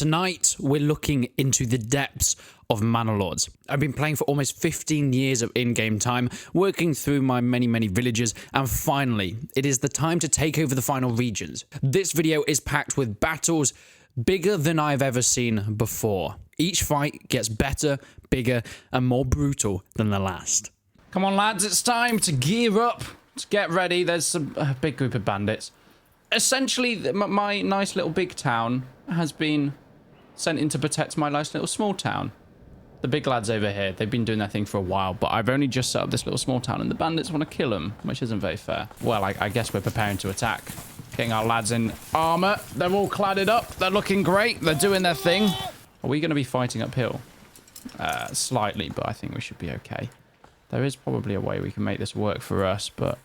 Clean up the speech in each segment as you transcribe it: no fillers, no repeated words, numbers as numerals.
Tonight, we're looking into the depths of Manor Lords. I've been playing for almost 15 years of in-game time, working through my many villages, and finally, it is the time to take over the final regions. This video is packed with battles bigger than I've ever seen before. Each fight gets better, bigger, and more brutal than the last. Come on, lads, it's time to gear up, to get ready. There's a big group of bandits. Essentially, my nice little big town has been sent in to protect my nice little small town. The big lads over here, they've been doing their thing for a while, but I've only just set up this little small town and the bandits want to kill them, which isn't very fair. Well, I guess we're preparing to attack. Getting our lads in armor. They're all cladded up. They're looking great. They're doing their thing. Are we going to be fighting uphill? Slightly, but I think we should be okay. There is probably a way we can make this work for us, but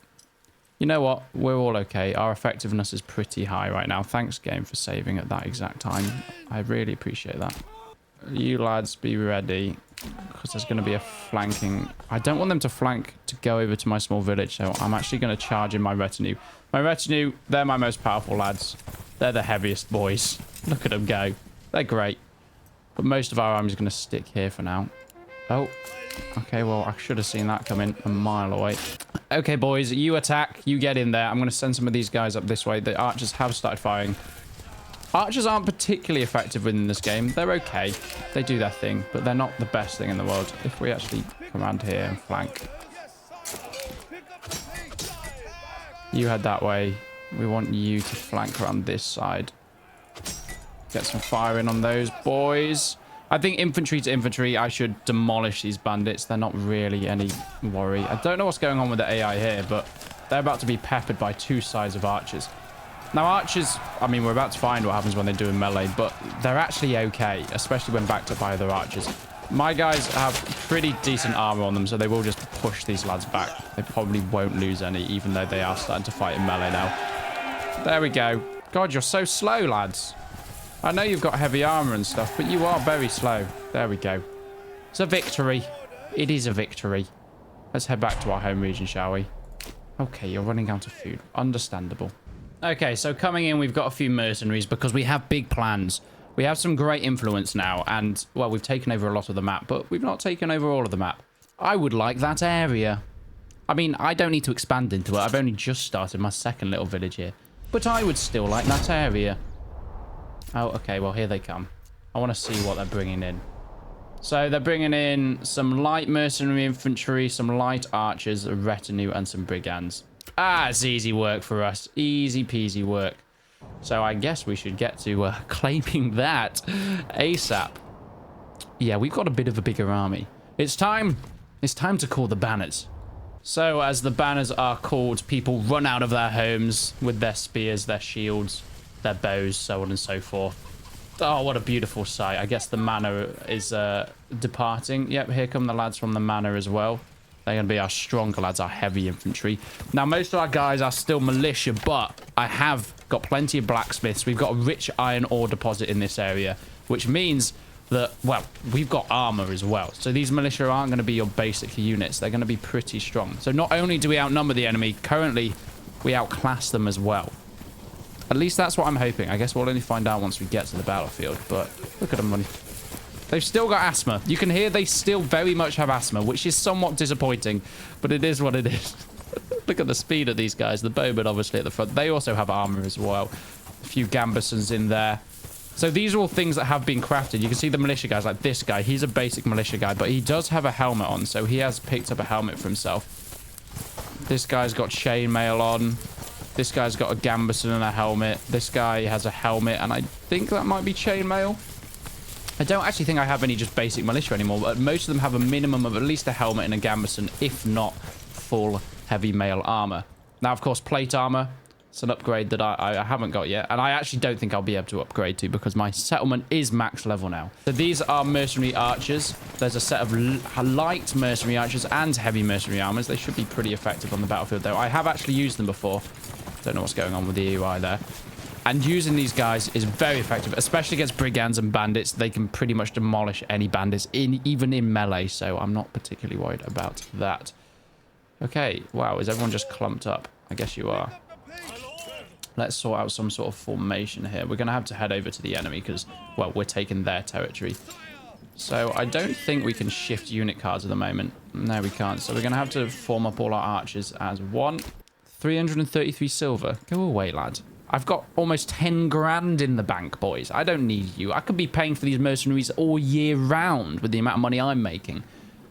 you know what? We're all okay. Our effectiveness is pretty high right now. Thanks, game, for saving at that exact time. I really appreciate that. You lads be ready, because there's going to be a flanking. I don't want them to flank to go over to my small village, so I'm actually going to charge in my retinue. My retinue, they're my most powerful lads. They're the heaviest boys. Look at them go. They're great. But most of our army is going to stick here for now. Oh, okay, well, I should have seen that coming a mile away. Okay, boys, you attack. You get in there. I'm going to send some of these guys up this way. The archers have started firing. Archers aren't particularly effective in this game. They're okay. They do their thing, but they're not the best thing in the world. If we actually come around here and flank. You head that way. We want you to flank around this side. Get some firing on those boys. I think infantry to infantry, I should demolish these bandits. They're not really any worry. I don't know what's going on with the AI here, but they're about to be peppered by two sides of archers. Now, archers, I mean, we're about to find what happens when they do in melee, but they're actually okay, especially when backed up by other archers. My guys have pretty decent armor on them, so they will just push these lads back. They probably won't lose any, even though they are starting to fight in melee now. There we go. God, you're so slow, lads. I know you've got heavy armor and stuff, but you are very slow. There we go. It's a victory. It is a victory. Let's head back to our home region, shall we? Okay, you're running out of food. Understandable. Okay, so coming in, we've got a few mercenaries because we have big plans. We have some great influence now, and, well, we've taken over a lot of the map, but we've not taken over all of the map. I would like that area. I mean, I don't need to expand into it. I've only just started my second little village here, but I would still like that area. Oh, okay, well, here they come. I want to see what they're bringing in. So they're bringing in some light mercenary infantry, some light archers, a retinue, and some brigands. Ah, it's easy work for us. Easy peasy work. So I guess we should get to claiming that ASAP. Yeah, we've got a bit of a bigger army. It's time to call the banners. So as the banners are called, people run out of their homes with their spears, their shields, their bows, so on and so forth. Oh, what a beautiful sight. I guess the manor is departing. Yep, here come the lads from the manor as well. They're going to be our stronger lads, our heavy infantry. Now, most of our guys are still militia, but I have got plenty of blacksmiths. We've got a rich iron ore deposit in this area, which means that, well, we've got armor as well. So these militia aren't going to be your basic units. They're going to be pretty strong. So not only do we outnumber the enemy, currently we outclass them as well. At least that's what I'm hoping. I guess we'll only find out once we get to the battlefield, but look at them running. They've still got asthma. You can hear they still very much have asthma, which is somewhat disappointing, but it is what it is. Look at the speed of these guys. The bowmen, obviously, at the front. They also have armor as well. A few gambesons in there. So these are all things that have been crafted. You can see the militia guys, like this guy. He's a basic militia guy, but he does have a helmet on, so he has picked up a helmet for himself. This guy's got chainmail on. This guy's got a gambeson and a helmet. This guy has a helmet, and I think that might be chainmail. I don't actually think I have any just basic militia anymore, but most of them have a minimum of at least a helmet and a gambeson, if not full heavy mail armor. Now, of course, plate armor. It's an upgrade that I haven't got yet, and I actually don't think I'll be able to upgrade to because my settlement is max level now. So these are mercenary archers. There's a set of light mercenary archers and heavy mercenary armors. They should be pretty effective on the battlefield, though. I have actually used them before. Don't know what's going on with the UI there. And using these guys is very effective, especially against brigands and bandits. They can pretty much demolish any bandits, even in melee, so I'm not particularly worried about that. Okay, wow, is everyone just clumped up? I guess you are. Let's sort out some sort of formation here. We're going to have to head over to the enemy because, well, we're taking their territory. So I don't think we can shift unit cards at the moment. No, we can't. So we're going to have to form up all our archers as one. 333 silver. Go away, lad. I've got almost 10 grand in the bank, boys. I don't need you. I could be paying for these mercenaries all year round with the amount of money I'm making.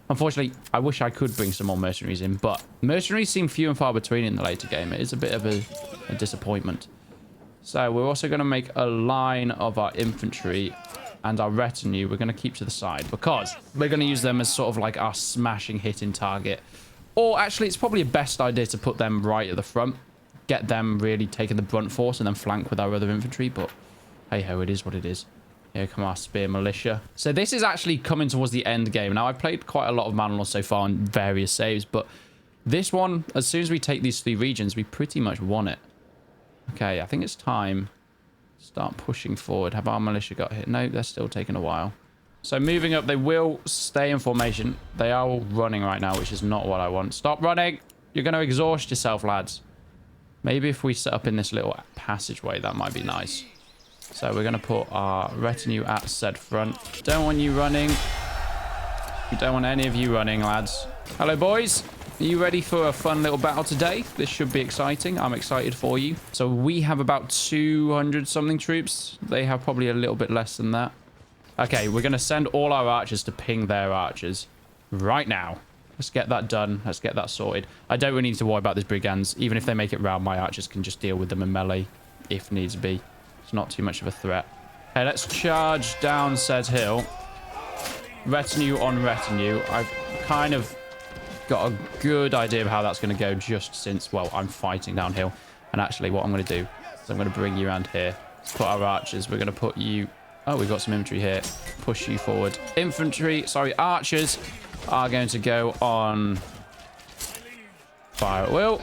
Unfortunately, I wish I could bring some more mercenaries in, but mercenaries seem few and far between in the later game. It is a bit of a disappointment. So we're also going to make a line of our infantry and our retinue. We're going to keep to the side because we're going to use them as sort of like our smashing hitting target. Or actually, it's probably a best idea to put them right at the front. Get them really taking the brunt force and then flank with our other infantry. But hey-ho, it is what it is. Here come our spear militia. So this is actually coming towards the end game. Now, I've played quite a lot of Manor Lord so far on various saves, but this one, as soon as we take these 3 regions, we pretty much won it. Okay, I think it's time to start pushing forward. Have our militia got hit? No, they're still taking a while. So moving up, they will stay in formation. They are all running right now, which is not what I want. Stop running. You're going to exhaust yourself, lads. Maybe if we set up in this little passageway, that might be nice. So we're going to put our retinue at said front. Don't want you running. We don't want any of you running, lads. Hello, boys. Are you ready for a fun little battle today? This should be exciting. I'm excited for you. So we have about 200 something troops. They have probably a little bit less than that. Okay, we're going to send all our archers to ping their archers right now. Let's get that done. Let's get that sorted. I don't really need to worry about these brigands. Even if they make it round, my archers can just deal with them in melee if needs be. It's not too much of a threat. Hey, let's charge down said hill. Retinue on retinue. I've kind of got a good idea of how that's going to go just since, well, I'm fighting downhill. And actually, what I'm going to do is I'm going to bring you around here. Let's put our archers. We're going to put you... Oh, we've got some infantry here. Push you forward. Archers are going to go on fire at will.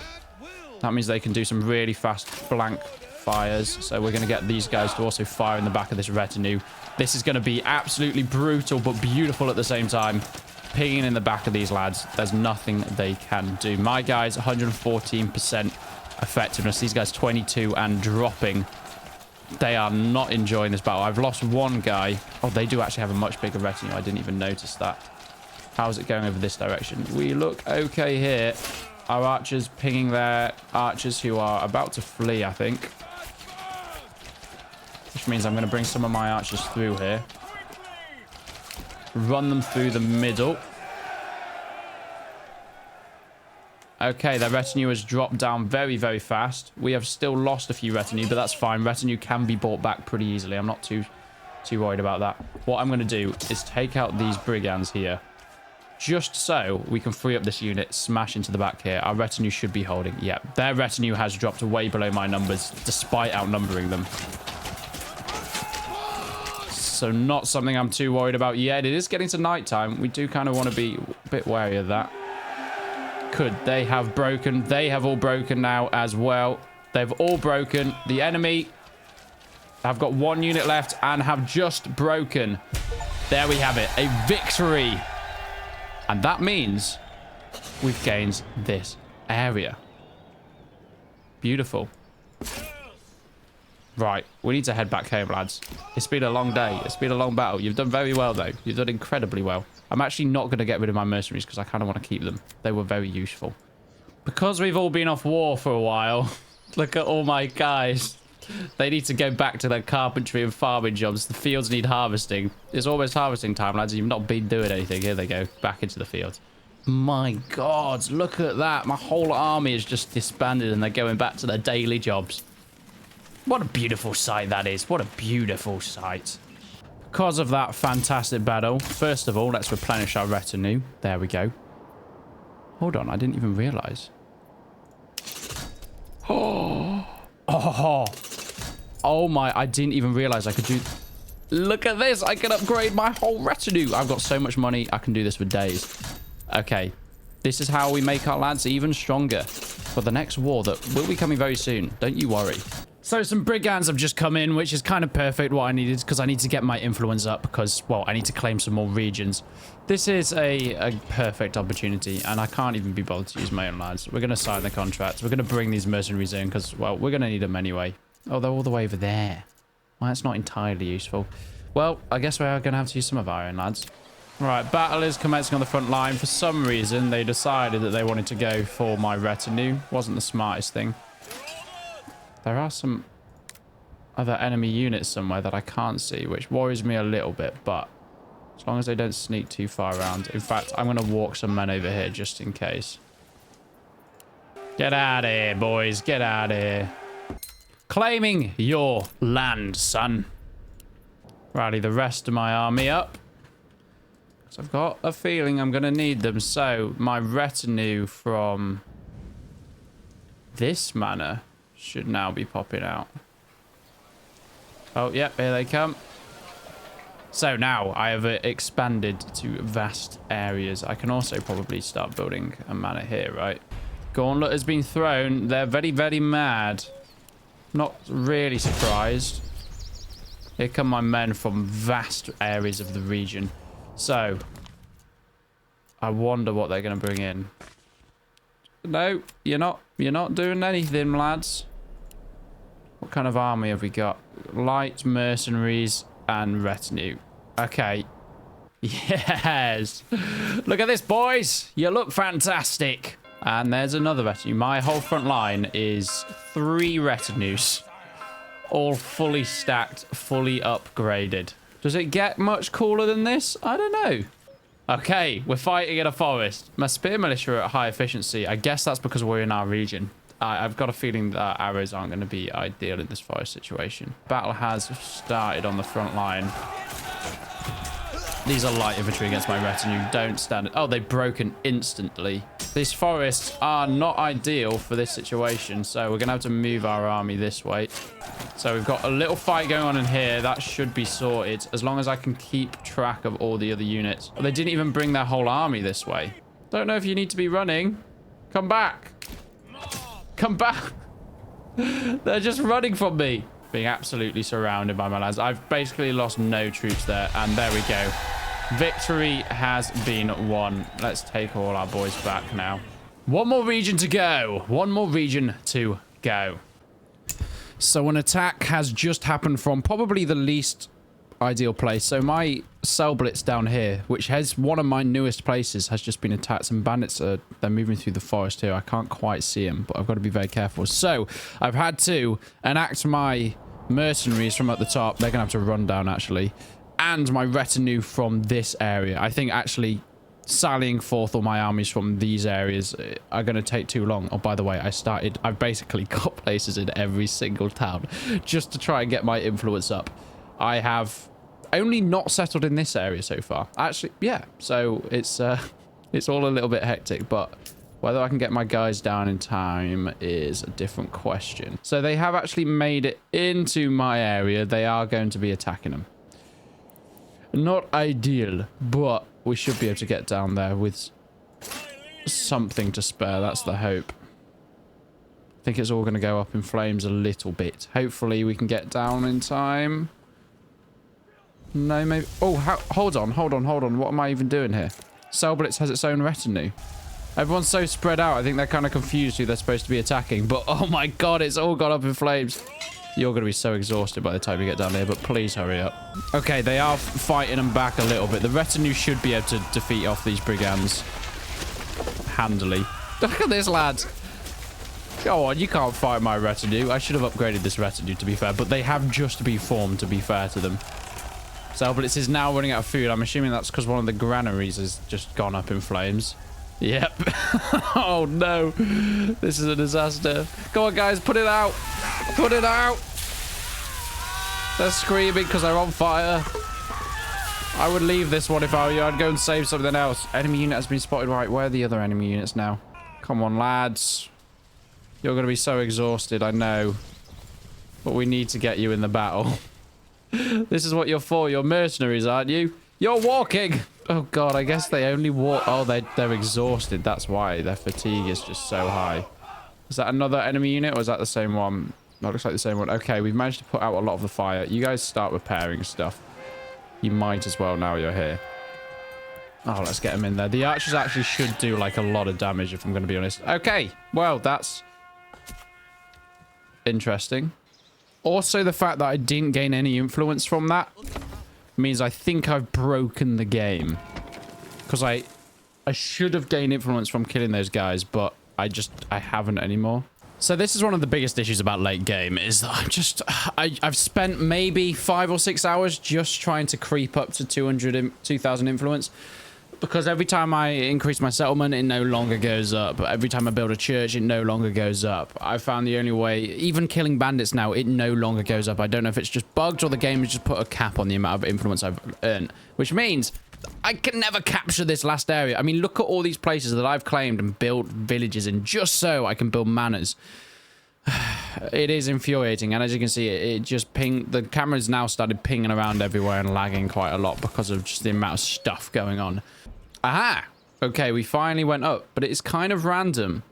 That means they can do some really fast flank fires. So we're going to get these guys to also fire in the back of this retinue. This is going to be absolutely brutal, but beautiful at the same time. Pinging in the back of these lads. There's nothing they can do. My guys, 114% effectiveness. These guys, 22 and dropping. They are not enjoying this battle. I've lost one guy. Oh, they do actually have a much bigger retinue. I didn't even notice that. How's it going over this direction? We look okay here. Our archers pinging their archers who are about to flee, I think. Which means I'm going to bring some of my archers through here. Run them through the middle. Okay, their retinue has dropped down very, very fast. We have still lost a few retinue, but that's fine. Retinue can be brought back pretty easily. I'm not too worried about that. What I'm going to do is take out these brigands here. Just so we can free up this unit, smash into the back here. Our retinue should be holding. Yeah, their retinue has dropped way below my numbers, despite outnumbering them. So not something I'm too worried about yet. It is getting to nighttime. We do kind of want to be a bit wary of that. Could they have broken? They have all broken now as well. They've all broken. The enemy have got one unit left and have just broken. There we have it. A victory. And that means we've gained this area. Beautiful. Right. We need to head back home, lads. It's been a long day. It's been a long battle. You've done very well, though. You've done incredibly well. I'm actually not going to get rid of my mercenaries because I kind of want to keep them. They were very useful. Because we've all been off war for a while, look at all my guys. They need to go back to their carpentry and farming jobs. The fields need harvesting. It's almost harvesting time, lads. You've not been doing anything. Here they go. Back into the field. My God, look at that. My whole army is just disbanded and they're going back to their daily jobs. What a beautiful sight that is. What a beautiful sight. Because of that fantastic battle, first of all, let's replenish our retinue. There we go. Hold on, I didn't even realize. Oh my, I didn't even realize I could do... Look at this, I can upgrade my whole retinue. I've got so much money, I can do this for days. Okay, this is how we make our lads even stronger for the next war that will be coming very soon. Don't you worry. So some brigands have just come in, which is kind of perfect what I needed, because I need to get my influence up because, well, I need to claim some more regions. This is a perfect opportunity, and I can't even be bothered to use my own lads. We're going to sign the contract. We're going to bring these mercenaries in because, well, we're going to need them anyway. Oh, they're all the way over there. Well, that's not entirely useful. Well, I guess we're going to have to use some of our own lads. Right, battle is commencing on the front line. For some reason, they decided that they wanted to go for my retinue. Wasn't the smartest thing. There are some other enemy units somewhere that I can't see, which worries me a little bit, but as long as they don't sneak too far around. In fact, I'm going to walk some men over here just in case. Get out of here, boys. Get out of here. Claiming your land, son. Rally the rest of my army up. Because I've got a feeling I'm going to need them. So, my retinue from this manor should now be popping out. Oh, yep, here they come. So now I have expanded to vast areas. I can also probably start building a manor here, right? Gauntlet has been thrown. They're very, very mad. Not really surprised. Here come my men from vast areas of the region. So, I wonder what they're going to bring in. No, you're not doing anything, lads. What kind of army have we got? Light, mercenaries, and retinue. Okay. Yes. Look at this, boys. You look fantastic. And there's another retinue. My whole front line is 3 retinues. All fully stacked, fully upgraded. Does it get much cooler than this? I don't know. Okay, we're fighting in a forest. My spear militia are at high efficiency. I guess that's because we're in our region. I've got a feeling that arrows aren't going to be ideal in this forest situation. Battle has started on the front line. These are light infantry against my retinue. Don't stand it. Oh, they've broken instantly. These forests are not ideal for this situation, so we're going to have to move our army this way. So we've got a little fight going on in here. That should be sorted, as long as I can keep track of all the other units. Oh, they didn't even bring their whole army this way. Don't know if you need to be running. Come back. Come back. They're just running from me. Being absolutely surrounded by my lads. I've basically lost no troops there. And there we go. Victory has been won. Let's take all our boys back now. One more region to go. One more region to go. So an attack has just happened from probably the least ideal place. So my cell blitz down here, which has one of my newest places, has just been attacked. Some bandits they're moving through the forest here. I can't quite see them, but I've got to be very careful. So I've had to enact my mercenaries from at the top. They're gonna have to run down actually, and my retinue from this area. I think actually sallying forth all my armies from these areas are going to take too long. Oh, by the way, I've basically got places in every single town just to try and get my influence up. I have only not settled in this area so far. Actually, yeah. So it's all a little bit hectic, but whether I can get my guys down in time is a different question. So they have actually made it into my area. They are going to be attacking them. Not ideal, but we should be able to get down there with something to spare. That's the hope. I think it's all going to go up in flames a little bit. Hopefully we can get down in time. No, maybe... Oh, hold on. What am I even doing here? Cell Blitz has its own retinue. Everyone's so spread out. I think they're kind of confused who they're supposed to be attacking. But, oh my god, it's all gone up in flames. You're going to be so exhausted by the time you get down here, but please hurry up. Okay, they are fighting them back a little bit. The retinue should be able to defeat off these brigands handily. Look at this, lad. Go on, you can't fight my retinue. I should have upgraded this retinue, to be fair, but they have just been formed, to be fair to them. So, but it is now running out of food. I'm assuming that's because one of the granaries has just gone up in flames. Yep. Oh, no. This is a disaster. Go on, guys. Put it out. Put it out. They're screaming because they're on fire. I would leave this one if I were you. I'd go and save something else. Enemy unit has been spotted. Right, where are the other enemy units now? Come on, lads. You're going to be so exhausted, I know. But we need to get you in the battle. This is what you're for. You're mercenaries, aren't you? You're walking. Oh, God, I guess they only walk. Oh, they're exhausted. That's why. Their fatigue is just so high. Is that another enemy unit or is that the same one? That looks like the same one. Okay, we've managed to put out a lot of the fire. You guys start repairing stuff. You might as well now you're here. Oh, let's get them in there. The archers actually should do, like, a lot of damage, if I'm going to be honest. Okay, well, that's interesting. Also, the fact that I didn't gain any influence from that means I think I've broken the game. Because I should have gained influence from killing those guys, but I haven't anymore. So this is one of the biggest issues about late game, is that I've spent maybe 5 or 6 hours just trying to creep up to 2,000 influence. Because every time I increase my settlement, it no longer goes up. Every time I build a church, it no longer goes up. I found the only way, even killing bandits now, it no longer goes up. I don't know if it's just bugged or the game has just put a cap on the amount of influence I've earned. Which means I can never capture this last area. I mean, look at all these places that I've claimed and built villages in just so I can build manors. It is infuriating, and as you can see, it just pinged. The camera's now started pinging around everywhere and lagging quite a lot because of just the amount of stuff going on. Aha! Okay, we finally went up, but it's kind of random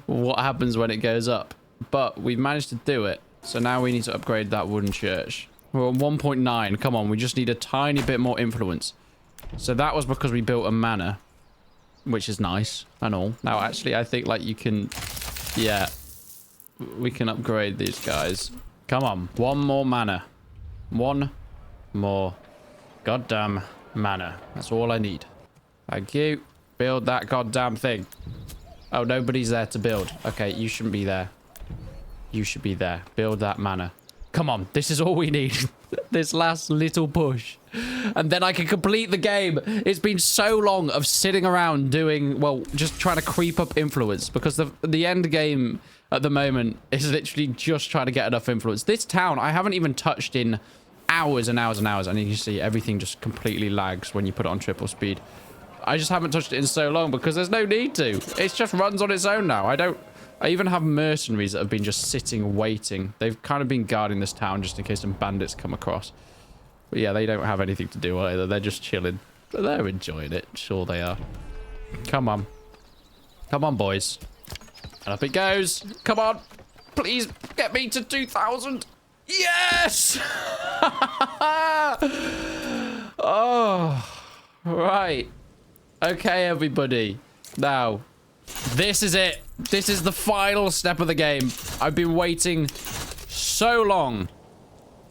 what happens when it goes up. But we've managed to do it, so now we need to upgrade that wooden church. We're on 1.9. Come on, we just need a tiny bit more influence. So that was because we built a manor, which is nice and all. Now, actually, I think, like, you can... Yeah, we can upgrade these guys. Come on, one more manor. One more goddamn manor. That's all I need. Thank you. Build that goddamn thing. Oh, nobody's there to build. Okay, you shouldn't be there. You should be there. Build that manor. Come on, this is all we need. This last little push. And then I can complete the game. It's been so long of sitting around doing, well, just trying to creep up influence. Because the end game at the moment is literally just trying to get enough influence. This town, I haven't even touched in hours and hours and hours. And you see everything just completely lags when you put it on triple speed. I just haven't touched it in so long because there's no need to. It just runs on its own now. I even have mercenaries that have been just sitting, waiting. They've kind of been guarding this town just in case some bandits come across. But yeah, they don't have anything to do either. They're just chilling. But they're enjoying it. Sure they are. Come on. Come on, boys. And up it goes. Come on. Please get me to 2,000. Yes! Oh. Right. Okay, everybody. Now, this is it. This is the final step of the game. I've been waiting so long.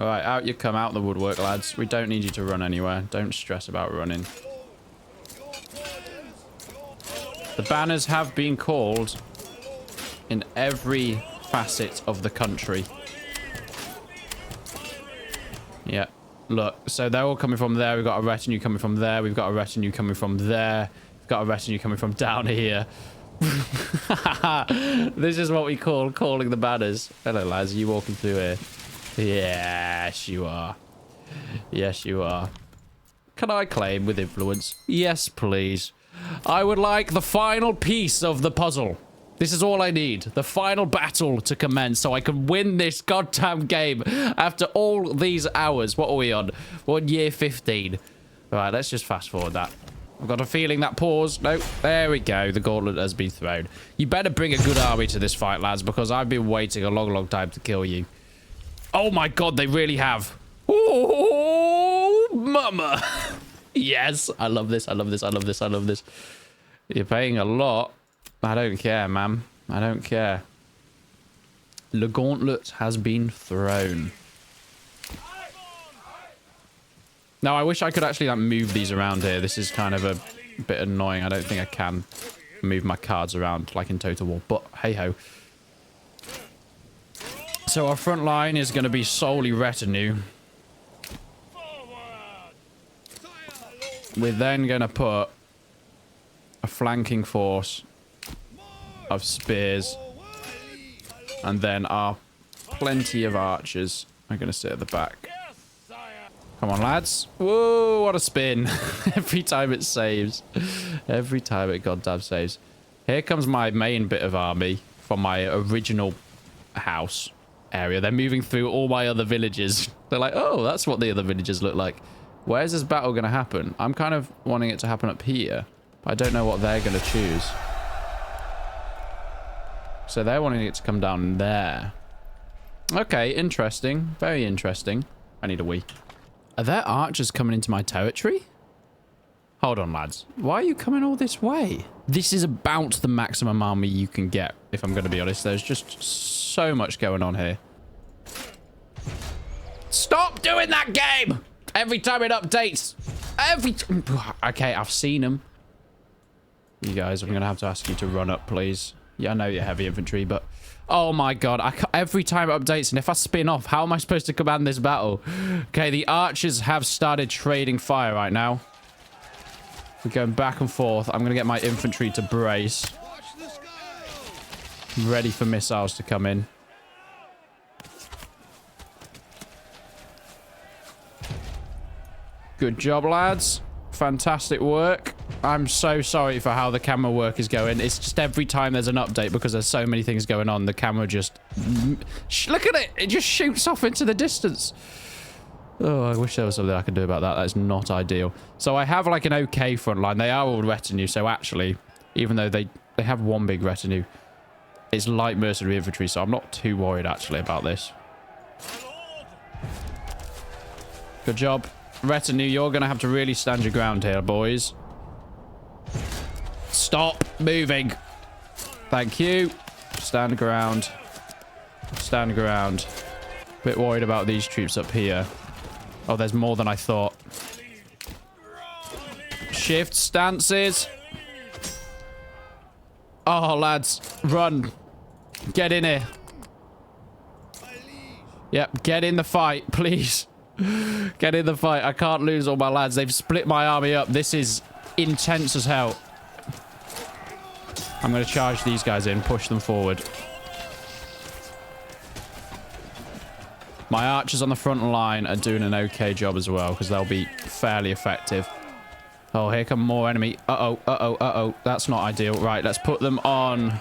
All right, out you come, out the woodwork, lads. We don't need you to run anywhere. Don't stress about running. The banners have been called in every facet of the country. Yeah, look. So they're all coming from there. We've got a retinue coming from there. We've got a retinue coming from there. We've got a retinue coming from down here. This is what we call calling the banners. Hello, lads. Are you walking through here? Yes, you are. Yes, you are. Can I claim with influence? Yes, please. I would like the final piece of the puzzle. This is all I need. The final battle to commence so I can win this goddamn game after all these hours. What are we on? We're on year 15. All right, let's just fast forward that. I've got a feeling that pause. Nope. There we go. The gauntlet has been thrown. You better bring a good army to this fight, lads, because I've been waiting a long, long time to kill you. Oh my god, they really have. Oh, mama. Yes. I love this. I love this. I love this. I love this. You're paying a lot. I don't care, man. I don't care. The gauntlet has been thrown. Now, I wish I could actually like move these around here. This is kind of a bit annoying. I don't think I can move my cards around like in Total War, but hey-ho. So our front line is going to be solely retinue. We're then going to put a flanking force of spears. And then our plenty of archers are going to sit at the back. Come on, lads. Whoa, what a spin. Every time it saves. Every time it goddamn saves. Here comes my main bit of army from my original house area. They're moving through all my other villages. They're like, oh, that's what the other villages look like. Where's this battle going to happen? I'm kind of wanting it to happen up here. But I don't know what they're going to choose. So they're wanting it to come down there. Okay, interesting. Very interesting. I need a wee. Are there archers coming into my territory? Hold on, lads. Why are you coming all this way? This is about the maximum army you can get, if I'm going to be honest. There's just so much going on here. Stop doing that game! Every time it updates. Okay, I've seen them. You guys, I'm going to have to ask you to run up, please. Yeah, I know you're heavy infantry, but... Oh my god, every time it updates, and if I spin off, how am I supposed to command this battle? Okay, the archers have started trading fire right now. We're going back and forth. I'm going to get my infantry to brace. Ready for missiles to come in. Good job, lads. Fantastic work. I'm so sorry for how the camera work is going. It's just every time there's an update, because there's so many things going on, the camera just... Look at it! It just shoots off into the distance. Oh, I wish there was something I could do about that. That's not ideal. So I have like an okay front line. They are all retinue, so actually, even though they have one big retinue, it's light mercenary infantry, so I'm not too worried actually about this. Good job. Retinue, you're going to have to really stand your ground here, boys. Stop moving. Thank you. Stand ground. Stand ground. Bit worried about these troops up here. Oh, there's more than I thought. Shift stances. Oh, lads. Run. Get in here. Yep, get in the fight, please. Get in the fight. I can't lose all my lads. They've split my army up. This is intense as hell. I'm going to charge these guys in, push them forward. My archers on the front line are doing an okay job as well, because they'll be fairly effective. Oh, here come more enemy. Uh-oh, uh-oh, uh-oh. That's not ideal. Right, let's put them on.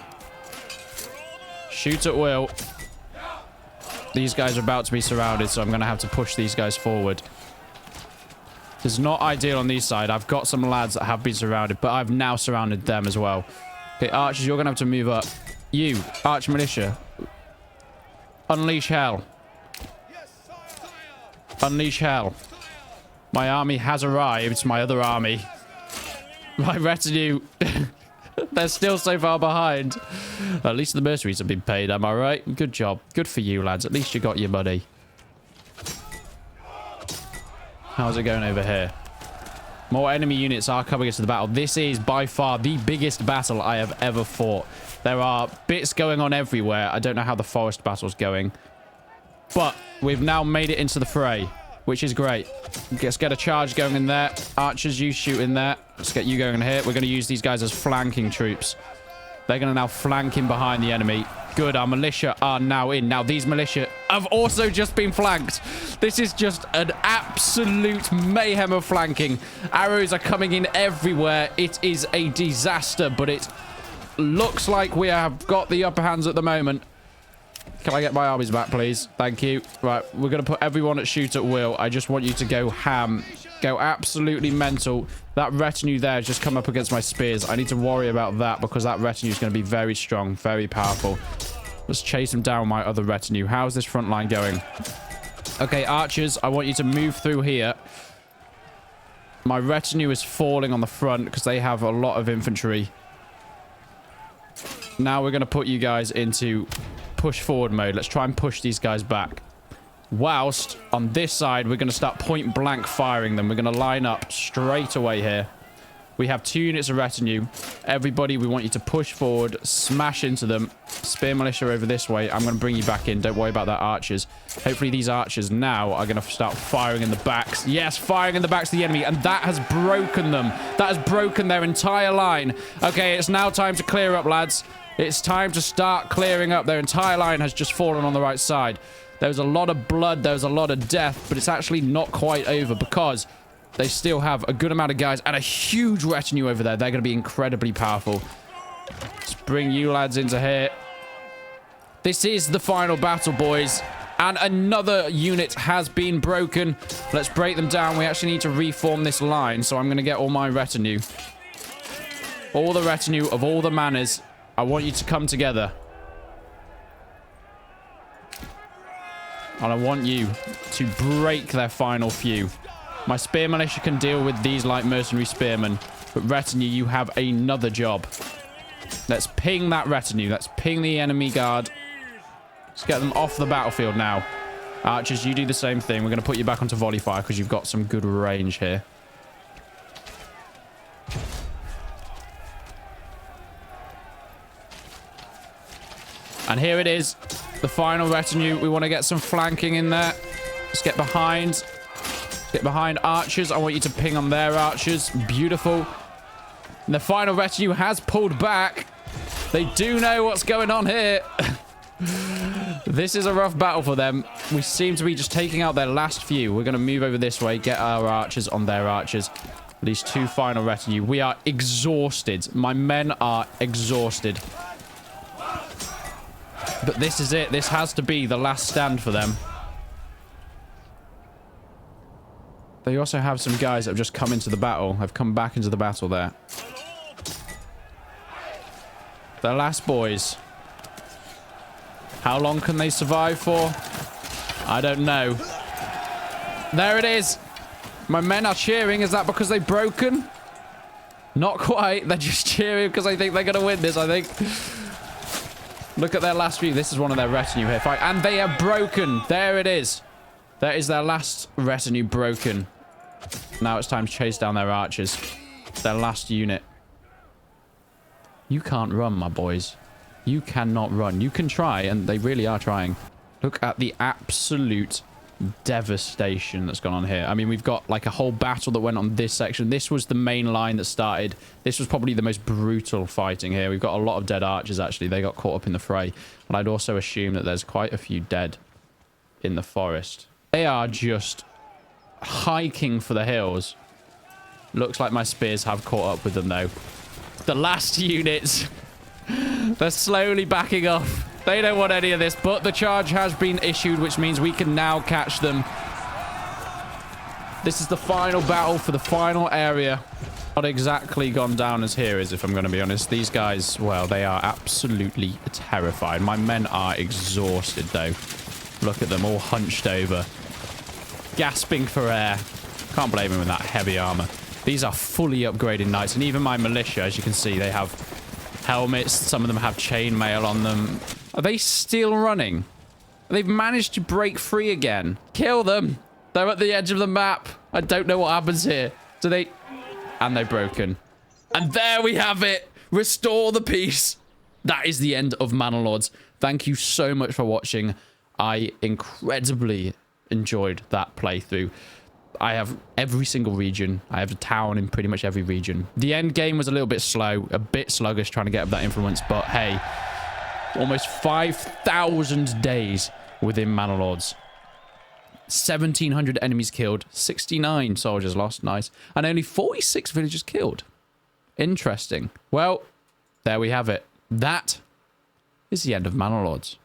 Shoot at will. These guys are about to be surrounded, so I'm going to have to push these guys forward. It's not ideal on these side. I've got some lads that have been surrounded, but I've now surrounded them as well. Okay, archers, you're going to have to move up. You, arch militia. Unleash hell. Unleash hell. My army has arrived. My other army. My retinue. They're still so far behind. At least the mercenaries have been paid, am I right? Good job. Good for you, lads. At least you got your money. How's it going over here? More enemy units are coming into the battle. This is by far the biggest battle I have ever fought. There are bits going on everywhere. I don't know how the forest battle's going. But we've now made it into the fray, which is great. Let's get a charge going in there. Archers, you shoot in there. Let's get you going in here. We're going to use these guys as flanking troops. They're going to now flank in behind the enemy. Good, our militia are now in. Now, these militia have also just been flanked. This is just an absolute mayhem of flanking. Arrows are coming in everywhere. It is a disaster, but it looks like we have got the upper hands at the moment. Can I get my armies back, please? Thank you. Right, we're going to put everyone at shoot at will. I just want you to go ham. Go absolutely mental. That retinue there has just come up against my spears. I need to worry about that because that retinue is going to be very strong, very powerful. Let's chase them down with my other retinue. How's this front line going? Okay, archers, I want you to move through here. My retinue is falling on the front because they have a lot of infantry. Now we're going to put you guys into push forward mode. Let's try and push these guys back. Whilst on this side, we're going to start point blank firing them. We're going to line up straight away here. We have 2 units of retinue. Everybody, we want you to push forward, smash into them. Spear militia over this way. I'm going to bring you back in. Don't worry about that, archers. Hopefully these archers now are going to start firing in the backs. Yes, firing in the backs of the enemy. And that has broken them. That has broken their entire line. Okay, it's now time to clear up, lads. It's time to start clearing up. Their entire line has just fallen on the right side. There was a lot of blood. There was a lot of death. But it's actually not quite over because they still have a good amount of guys and a huge retinue over there. They're going to be incredibly powerful. Let's bring you lads into here. This is the final battle, boys. And another unit has been broken. Let's break them down. We actually need to reform this line. So I'm going to get all my retinue. All the retinue of all the manors. I want you to come together. And I want you to break their final few. My spear militia can deal with these light mercenary spearmen. But retinue, you have another job. Let's ping that retinue. Let's ping the enemy guard. Let's get them off the battlefield now. Archers, you do the same thing. We're going to put you back onto volley fire because you've got some good range here. And here it is. The final retinue. We want to get some flanking in there. Let's get behind. Get behind archers. I want you to ping on their archers. Beautiful. And the final retinue has pulled back. They do know what's going on here. This is a rough battle for them. We seem to be just taking out their last few. We're going to move over this way. Get our archers on their archers. These two final retinue. We are exhausted. My men are exhausted. But this is it. This has to be the last stand for them. They also have some guys that have just come into the battle. Have come back into the battle there. The last boys. How long can they survive for? I don't know. There it is. My men are cheering. Is that because they've broken? Not quite. They're just cheering because they think they're going to win this, I think. Look at their last few. This is one of their retinue here. And they are broken. There it is. That is their last retinue broken. Now it's time to chase down their archers. Their last unit. You can't run, my boys. You cannot run. You can try, and they really are trying. Look at the absolute devastation that's gone on here. I mean, we've got like a whole battle that went on this section. This was the main line that started. This was probably the most brutal fighting here. We've got a lot of dead archers, actually. They got caught up in the fray. And I'd also assume that there's quite a few dead in the forest. They are just hiking for the hills. Looks like my spears have caught up with them, though. The last units... They're slowly backing off. They don't want any of this, but the charge has been issued, which means we can now catch them. This is the final battle for the final area. Not exactly gone down as heroes, if I'm going to be honest. These guys, well, they are absolutely terrified. My men are exhausted, though. Look at them, all hunched over. Gasping for air. Can't blame them with that heavy armor. These are fully upgraded knights, and even my militia, as you can see, they have... helmets. Some of them have chainmail on them. Are they still running? They've managed to break free again. Kill them. They're at the edge of the map. I don't know what happens here. Do they... and they've broken. And there we have it. Restore the peace. That is the end of Manor Lords. Thank you so much for watching. I incredibly enjoyed that playthrough. I have every single region. I have a town in pretty much every region. The end game was a little bit slow, a bit sluggish trying to get up that influence, but hey, almost 5,000 days within Manor Lords. 1,700 enemies killed, 69 soldiers lost, nice, and only 46 villagers killed. Interesting. Well, there we have it. That is the end of Manor Lords.